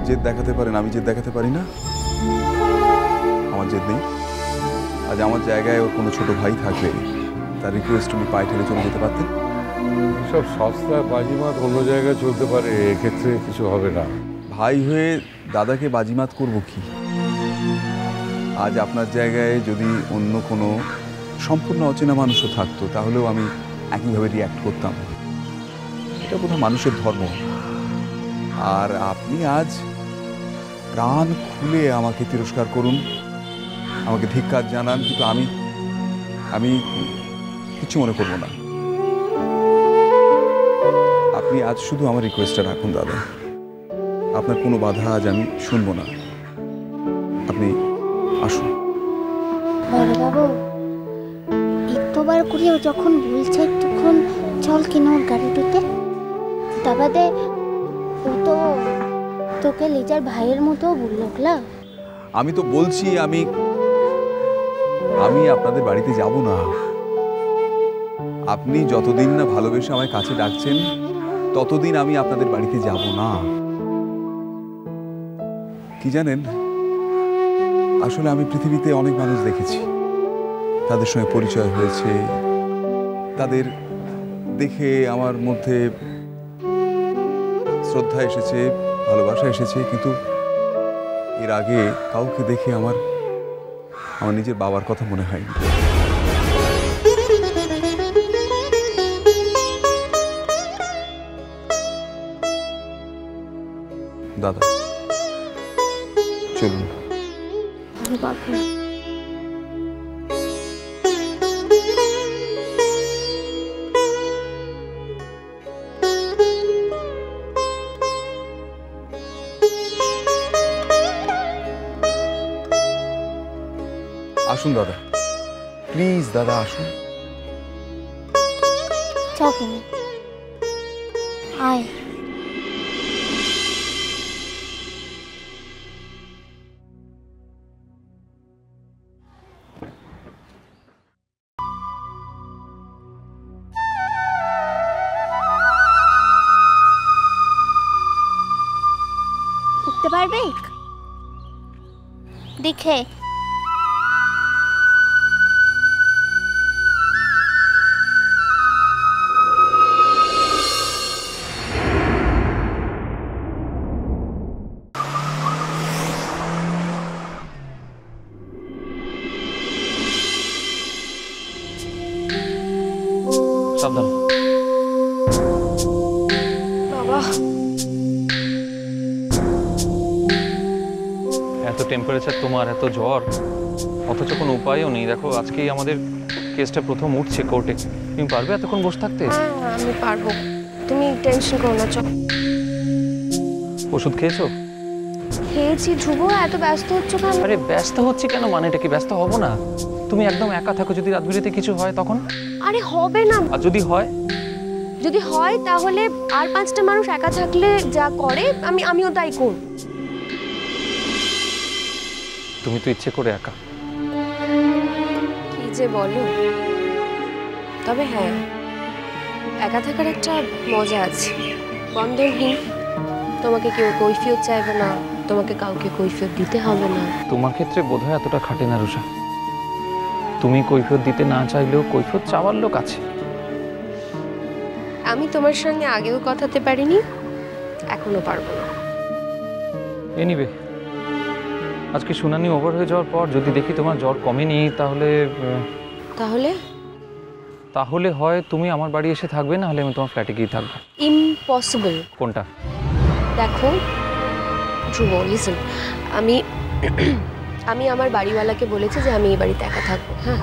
জেদ দেখাতে পারেন, আমি জেদ দেখাতে পারি না? আমার জেদ নেই। আজ আমার জায়গায় ওর কোনো ছোট ভাই থাকলে তার রিকোয়েস্ট উনি পায়ে ঠেলে চলে যেতে পারতেন। সব সস্তা বাজিমাত অন্য জায়গায় চলতে পারে, এক্ষেত্রে কিছু হবে না। ভাই হয়ে দাদাকে বাজিমাত করব কি? আজ আপনার জায়গায় যদি অন্য কোনো সম্পূর্ণ অচেনা মানুষও থাকতো তাহলেও আমি একইভাবে রিয়্যাক্ট করতাম। এটা বোধহয় মানুষের ধর্ম। আর আপনি আজ প্রাণ খুলে আমাকে তিরস্কার করুন, আমাকে ধিক্কার জানান, কিন্তু আমি কিছু মনে করব না। আপনি আজ শুধু আমার রিকোয়েস্টটা রাখুন দাদা, আপনার কোনো বাধা আজ আমি শুনবো না। আপনি আসুন। বড়বাবু, একটুবার করিও যখন বলছে তখন চল কেন ওর গাড়িটিতে। তা বাদে ও তো তোকে লিজার ভাইয়ের মতো বললো। আমি তো বলছি আমি আপনাদের বাড়িতে যাব না। আপনি যতদিন না ভালোবেসে আমায় কাছে ডাকছেন ততদিন আমি আপনাদের বাড়িতে যাব না। কি জানেন, আসলে আমি পৃথিবীতে অনেক মানুষ দেখেছি, তাদের সঙ্গে পরিচয় হয়েছে, তাদের দেখে আমার মধ্যে শ্রদ্ধা এসেছে, ভালোবাসা এসেছে, কিন্তু এর আগে কাউকে দেখে আমার নিজের বাবার কথা মনে হয়নি। দাদা চলুন। আসুন দাদা, প্লিজ দাদা আসুন। চল কেন আয়। উঠতে পারবে দেখে? সাবধান বাবা। এত টেম্পারেচার তোমার, এত জ্বর, অথচ কোনো উপায়ও নেই। দেখো আজকেই আমাদের কেসটা প্রথম উঠছে কোর্টে। তুমি পারবে এতক্ষণ বসে থাকতে? আমি পারবো, তুমি টেনশন করো না। চল। ওষুধ খেয়েছো? খেয়েছি। ধ্রুব এত ব্যস্ত হচ্ছ কেন? আরে ব্যস্ত হচ্ছে কেন, মানেটা কি ব্যস্ত হব না? তুমি একদম একা থাকো, যদি রাত বিরেতে কিছু হয় তখন? আরে হবে না। আর যদি হয়? যদি হয় তাহলে আর 5টা মানুষ একা থাকলে যা করে আমিও তাই করব। তুমি তো ইচ্ছে করে একা। কি যে বলো। তবে হ্যাঁ, একা থাকার একটা মজা আছে, বন্ধনহীন। তোমাকে কেউ কৈফিয়ত চাইবে না, তোমাকে কাউকে কৈফিয়ত দিতে হবে না। তোমার ক্ষেত্রে বোধহয় এতটা খাটে না রুষা। তুমি কৈফিয়ত দিতে না চাইলেও কৈফিয়ত চাওয়ার লোক আছে। আমি তোমার সঙ্গে আগেও কথাতে পারিনি, এখনো পারবো না। এনিওয়ে, আজকে শুনানি ওভার হয়ে যাওয়ার পর যদি দেখি তোমার জ্বর কমেনি তাহলে তাহলে তাহলে হয় তুমি আমার বাড়ি এসে থাকবে, না হলে আমি তোমার ফ্ল্যাটে গিয়ে থাকবো। ইম্পসিবল। কোনটা? দেখো ধ্রুব, লিসেন, আমি আমার বাড়িওয়ালাকে বলেছি যে আমি এই বাড়িতে একা থাকবো। হ্যাঁ,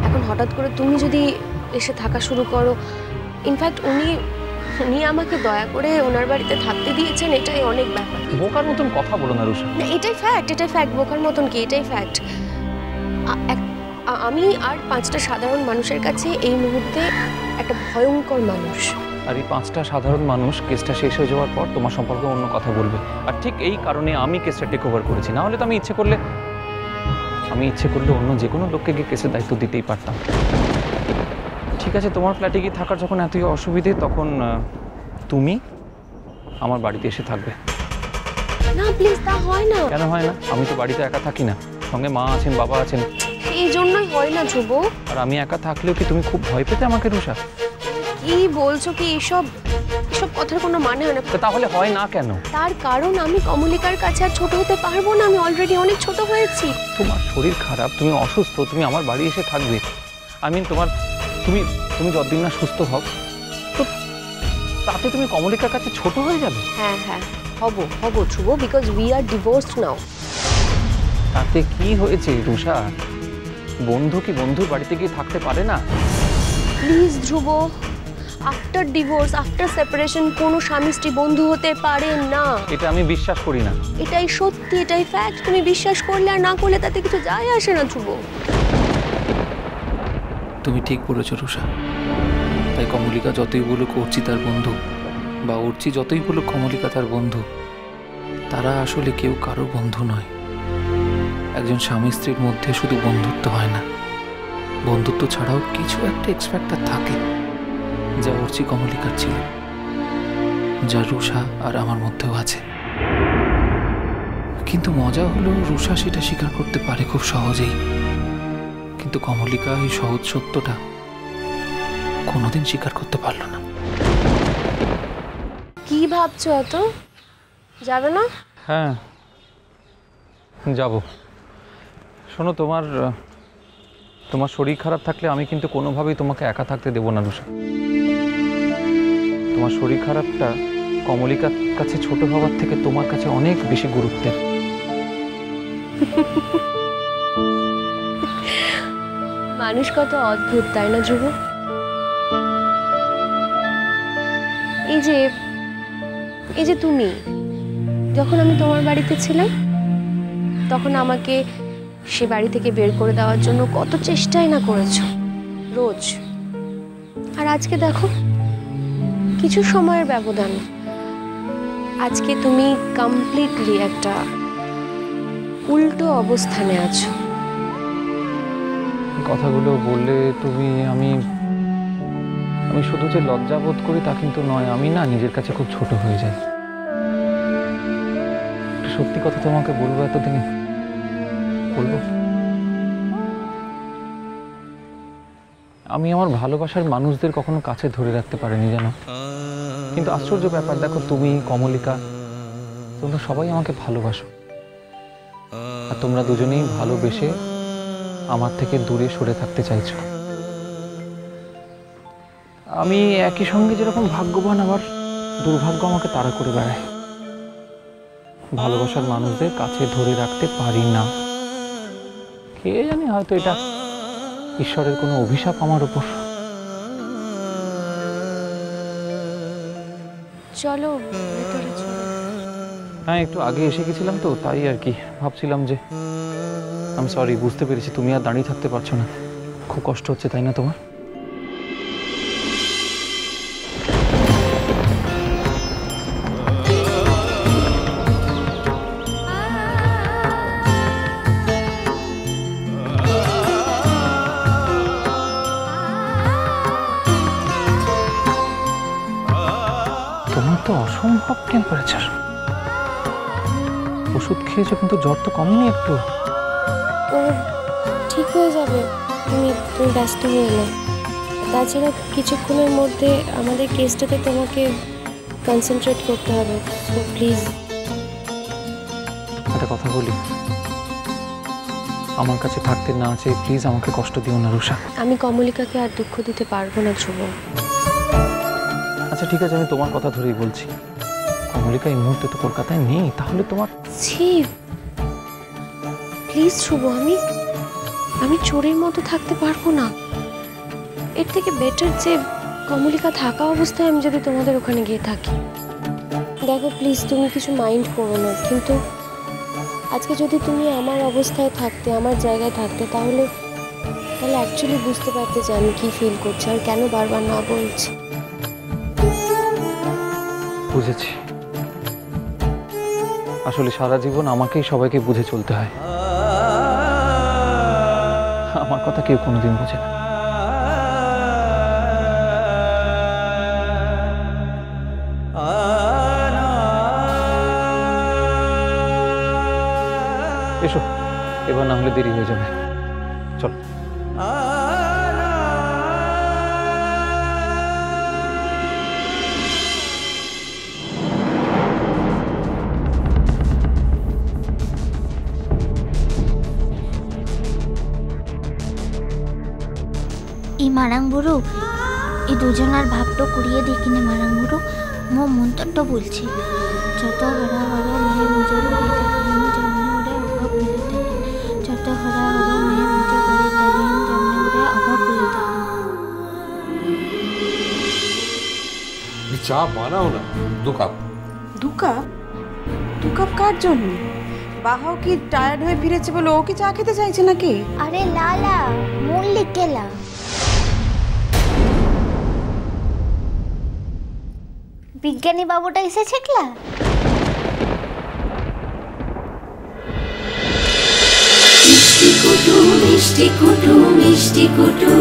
এখন হঠাৎ করে তুমি যদি এসে থাকা শুরু করো, ইনফ্যাক্ট উনি আমাকে দয়া করে ওনার বাড়িতে থাকতে দিয়েছেন, এটাই অনেক ব্যাপার। বোকার মতন কথা বলো না রুষা। এটাই ফ্যাক্ট। বোকার মতন কি, এটাই ফ্যাক্ট। আমি আর 5টা সাধারণ মানুষের কাছে এই মুহূর্তে একটা ভয়ঙ্কর মানুষ। আর এই 5টা সাধারণ মানুষ কেসটা শেষ হয়ে যাওয়ার পর তোমার সম্পর্কে অন্য কথা বলবে। আর ঠিক এই কারণে আমি কেসটা টেক ওভার করেছি। না হলে তো আমি ইচ্ছে করলে অন্য যে কোনো লোককে গিয়ে কেসের দায়িত্ব দিতেই পারতাম। ঠিক আছে, তোমার ফ্ল্যাটে গিয়ে থাকার যখন এতই অসুবিধে, তখন তুমি আমার বাড়িতে এসে থাকবে। না প্লিজ, তা হয় না। কেন হয় না? আমি তো বাড়িতে একা থাকি না, সঙ্গে মা আছেন, বাবা আছেন। এই জন্যই হয় না ধ্রুব। আর আমি একা থাকলেও কি তুমি খুব ভয় পেতে আমাকে রুষা? কি বলছো কি? এসব কথার কোনো মানে হয় না। তো তাহলে হয় না কেন? তার কারণ আমি কমলিকার কাছে আর ছোট হতে পারবো না, আমি অলরেডি অনেক ছোট হয়েছি। তোমার শরীর খারাপ, তুমি অসুস্থ, তুমি আমার বাড়ি এসে থাকবে। তোমার তুমি যতদিন না সুস্থ হও, তো তাতে তুমি কমলিকার কাছে ছোট হয়ে যাবে। হ্যাঁ হ্যাঁ, হব ধ্রুব, বিকজ উই আর ডিভোর্সড নাও। তাতে কি হয়েছে রুষা? বন্ধু কি বন্ধুর বাড়িতে গিয়ে থাকতে পারে না? Please Dhruv, after divorce, after separation কোনো স্বামী স্ত্রী বন্ধু হতে পারে না। এটা আমি বিশ্বাস করি না। এটাই সত্যি, এটাই ফ্যাক্ট। তুমি বিশ্বাস করলে আর না করলে তাতে কিছু যায় আসে না ধ্রুব। তুমি ঠিক বলেছ রুষা। তাই কমলিকা যতই বলুক অর্চি তার বন্ধু, বা অর্চি যতই বলুক কমলিকা তার বন্ধু, তারা আসলে কেউ কারো বন্ধু নয়। একজন স্বামী স্ত্রীর মধ্যে শুধু বন্ধুত্ব হয় না, বন্ধুত্ব ছাড়াও কিছু একটা এক্সপেক্টার থাকে, যা অর্চি কমলিকার ছিল, যা রুষা আর আমার মধ্যেও আছে। কিন্তু মজা হলো রুষা সেটা স্বীকার করতে পারে খুব সহজেই, কিন্তু কমলিকা এই সহজ সত্যটা কোনোদিন স্বীকার করতে পারল না। কি ভাবছো এত? যাবে না? হ্যাঁ যাব। শোনো, তোমার শরীর খারাপ থাকলে আমি কিন্তু কোনোভাবেই তোমাকে একা থাকতে দেবো না রুষা। তোমার শরীর খারাপটা কমলিকার কাছে ছোট হওয়ার থেকে তোমার কাছে অনেক বেশি গুরুত্বের। মানুষ কত অদ্ভুত, তাই না ধ্রুব? এই যে তুমি, যখন আমি তোমার বাড়িতে ছিলাম তখন আমাকে সে বাড়ি থেকে বের করে দেওয়ার জন্য কত চেষ্টাই না করেছো রোজ। আর আজকে দেখো, কিছু সময়ের ব্যবধান, আজকে তুমি কমপ্লিটলি একটা উল্টো অবস্থানে আছো। কথাগুলো বললে তুমি, আমি শুধু যে লজ্জা বোধ করি তা কিন্তু নয়, আমি না নিজের কাছে খুব ছোট হয়ে যাই। সত্যি কথা তোমাকে বলবো, এতদিনে বলবো, আমি আমার ভালোবাসার মানুষদের কখনো কাছে ধরে রাখতে পারিনি জানো। কিন্তু আশ্চর্য ব্যাপার, দেখো তুমি, কমলিকা, তোমরা সবাই আমাকে ভালোবাসো, আর তোমরা দুজনেই ভালোবেসে আমার থেকে দূরে সরে থাকতে চাইছো। আমি একই সঙ্গে যেরকম ভাগ্যবান, আবার দুর্ভাগ্য আমাকে তাড়া করে বেড়ায়। ভালোবাসার মানুষদের কাছে ধরে রাখতে পারি না। কে জানে, হয়তো এটা ঈশ্বরের কোনো অভিশাপ আমার উপর। চলো ভেতরে চলো। হ্যাঁ, একটু আগে এসে গেছিলাম তো, তাই আর কি ভাবছিলাম যে, আমি সরি, বুঝতে পেরেছি তুমি আর দাঁড়িয়ে থাকতে পারছো না, খুব কষ্ট হচ্ছে, তাই না তোমার? তোমার তো অসম্ভব টেম্পারেচার। ওষুধ খেয়েছো কিন্তু জ্বর তো কমেনি একটু। ও ঠিক হয়ে যাবে, তুমি ব্যস্ত হয়ে না। তাছাড়া কিছুক্ষণের মধ্যে আমাদের কেসটাতে তোমাকে কনসেন্ট্রেট করতে হবে, সো প্লিজ। একটা কথা বলি, আমার কাছে থাকতে না চেয়ে প্লিজ আমাকে কষ্ট দিও না রুষা। আমি কমলিকাকে আর দুঃখ দিতে পারবো না ধ্রুব। আচ্ছা ঠিক আছে, আমি তোমার কথা ধরেই বলছি, কমলিকা এই মুহূর্তে তো কলকাতায় নেই, তাহলে তোমার ছি প্লিজ ধ্রুব, আমি চোরের মতো থাকতে পারবো না। এর থেকে বেটার যে কমলিকা থাকা অবস্থায় আমি যদি তোমাদের ওখানে গিয়ে থাকি। দেখো প্লিজ, তুমি কিছু মাইন্ড করো না, কিন্তু আজকে যদি তুমি আমার অবস্থায় থাকতে, আমার জায়গায় থাকতে, তাহলে অ্যাকচুয়ালি বুঝতে পারতে যে আমি কি ফিল করছি আর কেন বারবার না বলছি। বুঝেছি, আসলে সারা জীবন আমাকেই সবাইকে বুঝে চলতে হয়, আমার কথা কেউ কোনোদিন বোঝে না। এসো, এবার না হলে দেরি হয়ে যাবে। চল। এই মারাং বুড়ো, এই দুজনার ভাবটা কুড়িয়ে দেখিনি মারাং বুড়ো। মো মন্তরটা বলছি, যত হরা হরা মেয়ে মুজো করে তাকিন জমনে ওরে অভাব ভুলে থাকে, যত হরা হরা মেয়ে মুজো করে তাকিন জমনে ওরে অভাব ভুলে থাকে। চা বানাও না, 2 কাপ। 2 কাপ? 2 কাপ কার জন্য? বাহাও কি টায়ার্ড হয়ে ফিরেছে বলে ও কি চা খেতে চাইছে নাকি? আরে লালা মল্লিক কেলা, বিজ্ঞানী বাবুটা এসেছে ক্লা। মিষ্টি কুটু মিষ্টি কুটু মিষ্টি কুটু